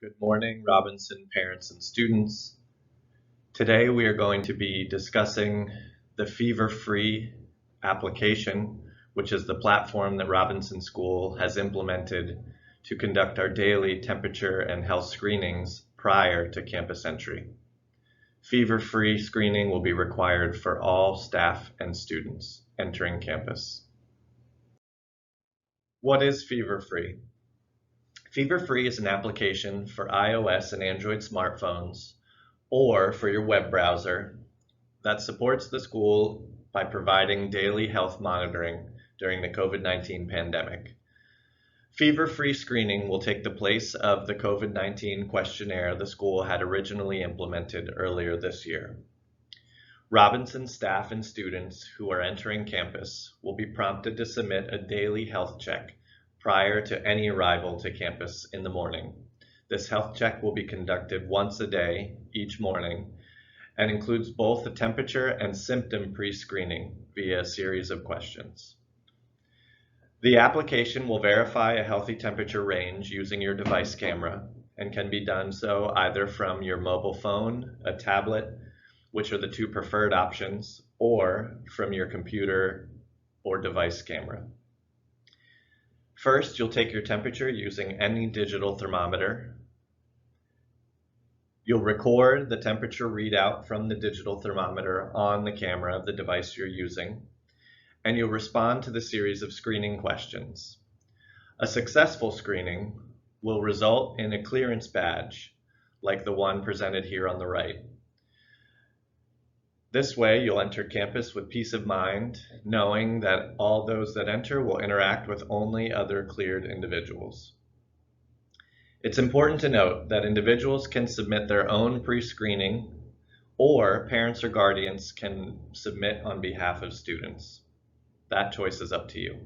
Good morning, Robinson parents and students. Today we are going to be discussing the Fever-Free application, which is the platform that Robinson School has implemented to conduct our daily temperature and health screenings prior to campus entry. Fever-Free screening will be required for all staff and students entering campus. What is Fever-Free? Fever-Free is an application for iOS and Android smartphones or for your web browser that supports the school by providing daily health monitoring during the COVID-19 pandemic. Fever-Free screening will take the place of the COVID-19 questionnaire the school had originally implemented earlier this year. Robinson staff and students who are entering campus will be prompted to submit a daily health check prior to any arrival to campus in the morning. This health check will be conducted once a day each morning and includes both the temperature and symptom pre-screening via a series of questions. The application will verify a healthy temperature range using your device camera and can be done so either from your mobile phone, a tablet, which are the two preferred options, or from your computer or device camera. First, you'll take your temperature using any digital thermometer. You'll record the temperature readout from the digital thermometer on the camera of the device you're using, and you'll respond to the series of screening questions. A successful screening will result in a clearance badge, like the one presented here on the right. This way, you'll enter campus with peace of mind, knowing that all those that enter will interact with only other cleared individuals. It's important to note that individuals can submit their own pre-screening, or parents or guardians can submit on behalf of students. That choice is up to you.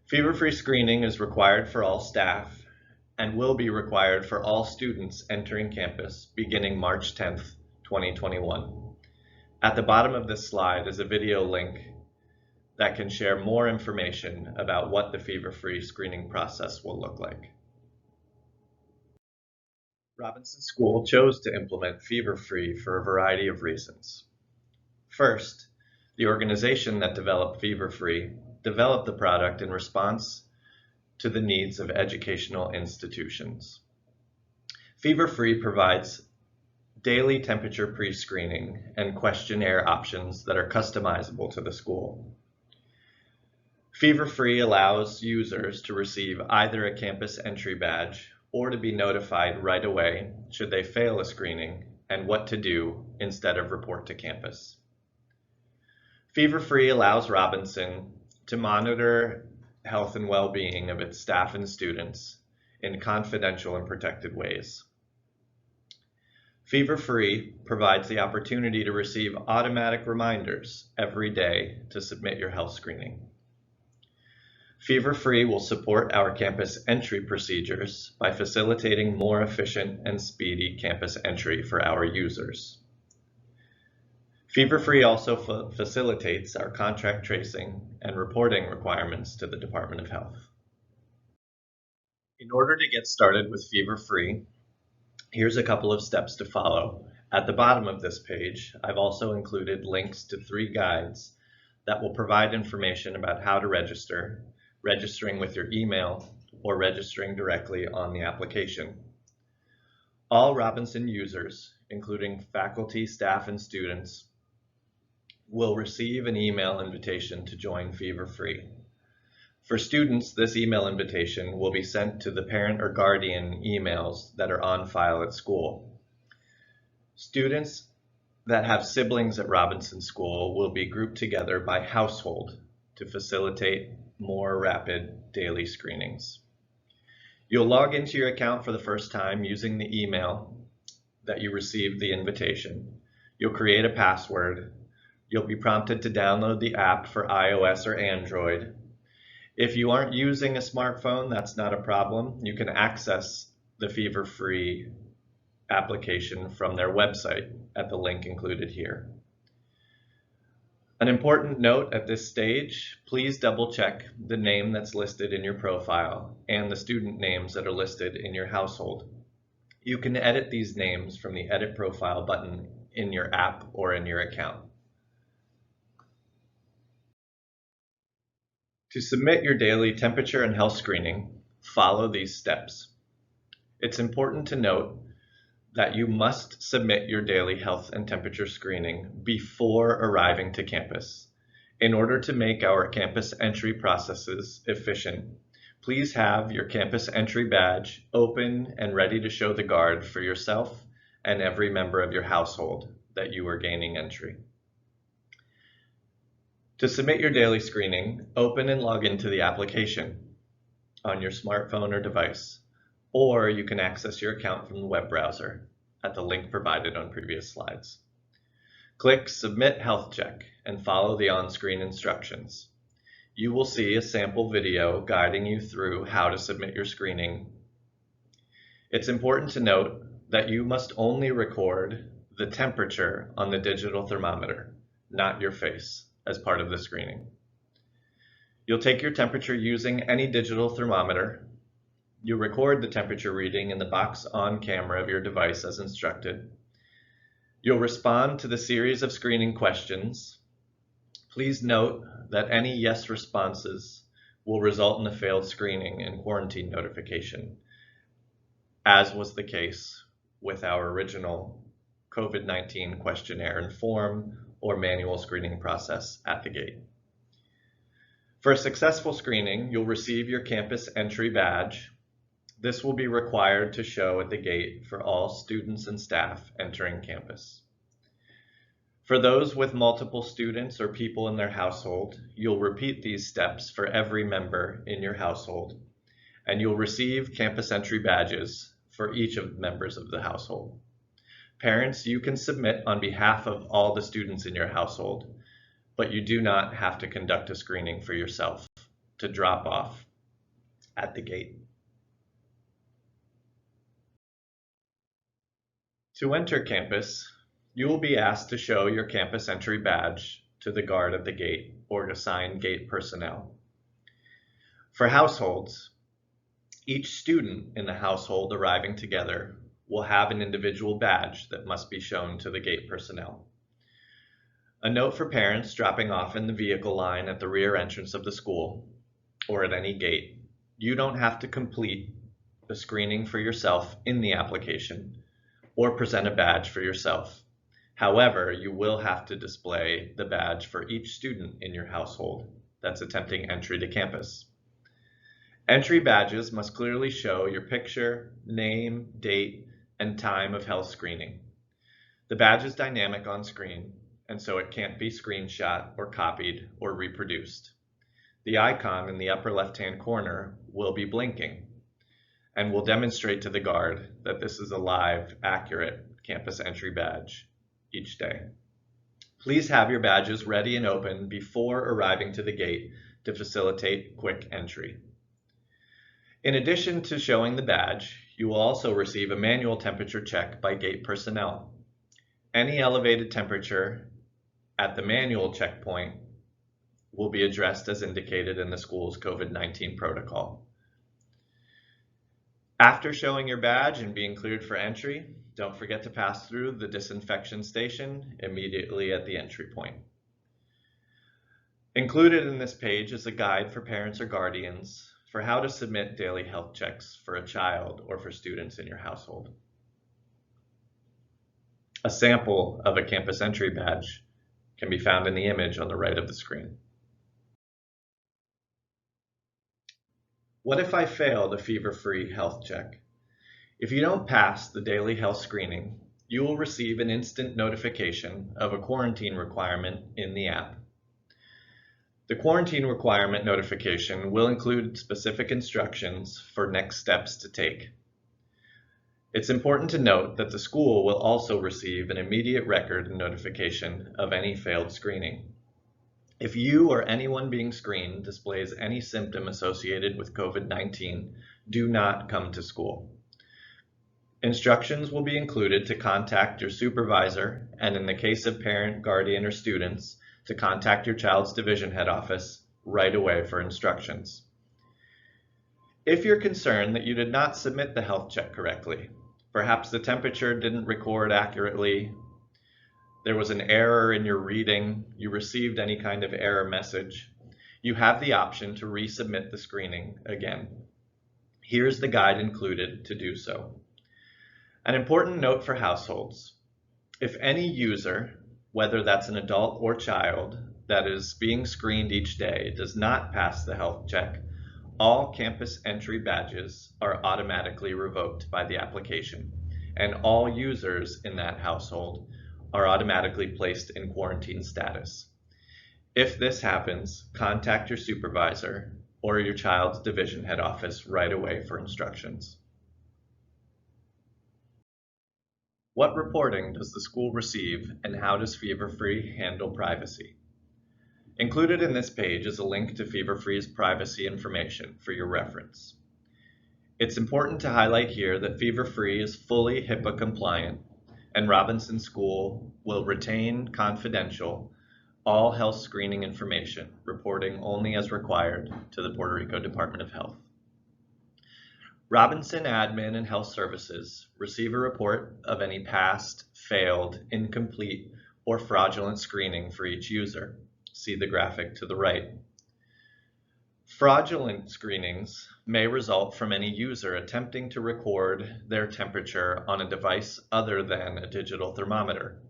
Fever-Free screening is required for all staff and will be required for all students entering campus beginning March 10th, 2021. At the bottom of this slide is a video link that can share more information about what the Fever-Free screening process will look like. Robinson School chose to implement Fever-Free for a variety of reasons. First, the organization that developed Fever-Free developed the product in response to the needs of educational institutions. Fever-Free provides daily temperature pre-screening and questionnaire options that are customizable to the school. Fever-Free allows users to receive either a campus entry badge or to be notified right away should they fail a screening and what to do instead of report to campus. Fever-Free allows Robinson to monitor health and well-being of its staff and students in confidential and protected ways. Fever-Free provides the opportunity to receive automatic reminders every day to submit your health screening. Fever-Free will support our campus entry procedures by facilitating more efficient and speedy campus entry for our users. Fever-Free also facilitates our contract tracing and reporting requirements to the Department of Health. In order to get started with Fever-Free, here's a couple of steps to follow. At the bottom of this page, I've also included links to 3 guides that will provide information about how to register, registering with your email, or registering directly on the application. All Robinson users, including faculty, staff, and students, will receive an email invitation to join Fever-Free. For students, this email invitation will be sent to the parent or guardian emails that are on file at school. Students that have siblings at Robinson School will be grouped together by household to facilitate more rapid daily screenings. You'll log into your account for the first time using the email that you received the invitation. You'll create a password. You'll be prompted to download the app for iOS or Android. If you aren't using a smartphone, that's not a problem. You can access the Fever-Free application from their website at the link included here. An important note at this stage, please double check the name that's listed in your profile and the student names that are listed in your household. You can edit these names from the Edit Profile button in your app or in your account. To submit your daily temperature and health screening, follow these steps. It's important to note that you must submit your daily health and temperature screening before arriving to campus. In order to make our campus entry processes efficient, please have your campus entry badge open and ready to show the guard for yourself and every member of your household that you are gaining entry. To submit your daily screening, open and log into the application on your smartphone or device, or you can access your account from the web browser at the link provided on previous slides. Click Submit Health Check and follow the on-screen instructions. You will see a sample video guiding you through how to submit your screening. It's important to note that you must only record the temperature on the digital thermometer, not your face, as part of the screening. You'll take your temperature using any digital thermometer. You record the temperature reading in the box on camera of your device as instructed. You'll respond to the series of screening questions. Please note that any yes responses will result in a failed screening and quarantine notification, as was the case with our original COVID-19 questionnaire and form or manual screening process at the gate. For a successful screening, you'll receive your campus entry badge. This will be required to show at the gate for all students and staff entering campus. For those with multiple students or people in their household, you'll repeat these steps for every member in your household, and you'll receive campus entry badges for each of the members of the household. Parents, you can submit on behalf of all the students in your household, but you do not have to conduct a screening for yourself to drop off at the gate. To enter campus, you will be asked to show your campus entry badge to the guard at the gate or assigned gate personnel. For households, each student in the household arriving together will have an individual badge that must be shown to the gate personnel. A note for parents dropping off in the vehicle line at the rear entrance of the school or at any gate: you don't have to complete the screening for yourself in the application or present a badge for yourself. However, you will have to display the badge for each student in your household that's attempting entry to campus. Entry badges must clearly show your picture, name, date, and time of health screening. The badge is dynamic on screen, and so it can't be screenshot or copied or reproduced. The icon in the upper left-hand corner will be blinking and will demonstrate to the guard that this is a live, accurate campus entry badge each day. Please have your badges ready and open before arriving to the gate to facilitate quick entry. In addition to showing the badge, you will also receive a manual temperature check by gate personnel. Any elevated temperature at the manual checkpoint will be addressed as indicated in the school's COVID-19 protocol. After showing your badge and being cleared for entry, don't forget to pass through the disinfection station immediately at the entry point. Included in this page is a guide for parents or guardians for how to submit daily health checks for a child or for students in your household. A sample of a campus entry badge can be found in the image on the right of the screen. What if I fail the fever-free health check? If you don't pass the daily health screening, you will receive an instant notification of a quarantine requirement in the app. The quarantine requirement notification will include specific instructions for next steps to take. It's important to note that the school will also receive an immediate record and notification of any failed screening. If you or anyone being screened displays any symptom associated with COVID-19, do not come to school. Instructions will be included to contact your supervisor, and in the case of parent, guardian, or students, to contact your child's division head office right away for instructions. If you're concerned that you did not submit the health check correctly, Perhaps the temperature didn't record accurately. There was an error in your reading. You received any kind of error message. You have the option to resubmit the screening again. Here's the guide included to do so. An important note for households. If any user, whether that's an adult or child, that is being screened each day does not pass the health check, all campus entry badges are automatically revoked by the application, and all users in that household are automatically placed in quarantine status. If this happens, contact your supervisor or your child's division head office right away for instructions. What reporting does the school receive, and how does Fever-Free handle privacy? Included in this page is a link to Fever-Free's privacy information for your reference. It's important to highlight here that Fever-Free is fully HIPAA compliant, and Robinson School will retain confidential all health screening information, reporting only as required to the Puerto Rico Department of Health. Robinson Admin and Health Services receive a report of any past, failed, incomplete, or fraudulent screening for each user. See the graphic to the right. Fraudulent screenings may result from any user attempting to record their temperature on a device other than a digital thermometer.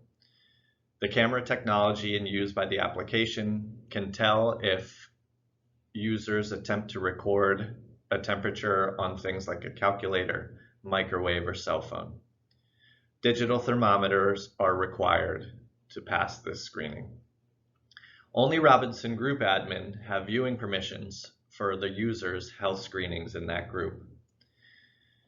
The camera technology used by the application can tell if users attempt to record a temperature on things like a calculator, microwave, or cell phone. Digital thermometers are required to pass this screening. Only Robinson Group admin have viewing permissions for the users' health screenings in that group.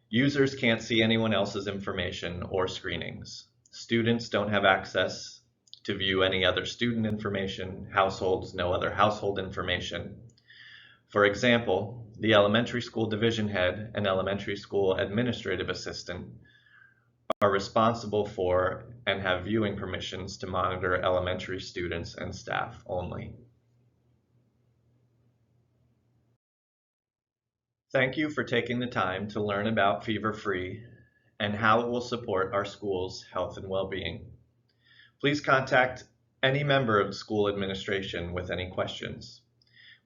Users can't see anyone else's information or screenings. Students don't have access to view any other student information, households, no other household information. For example, the elementary school division head and elementary school administrative assistant are responsible for and have viewing permissions to monitor elementary students and staff only. Thank you for taking the time to learn about Fever-Free and how it will support our school's health and well-being. Please contact any member of the school administration with any questions.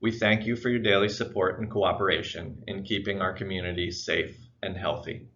We thank you for your daily support and cooperation in keeping our community safe and healthy.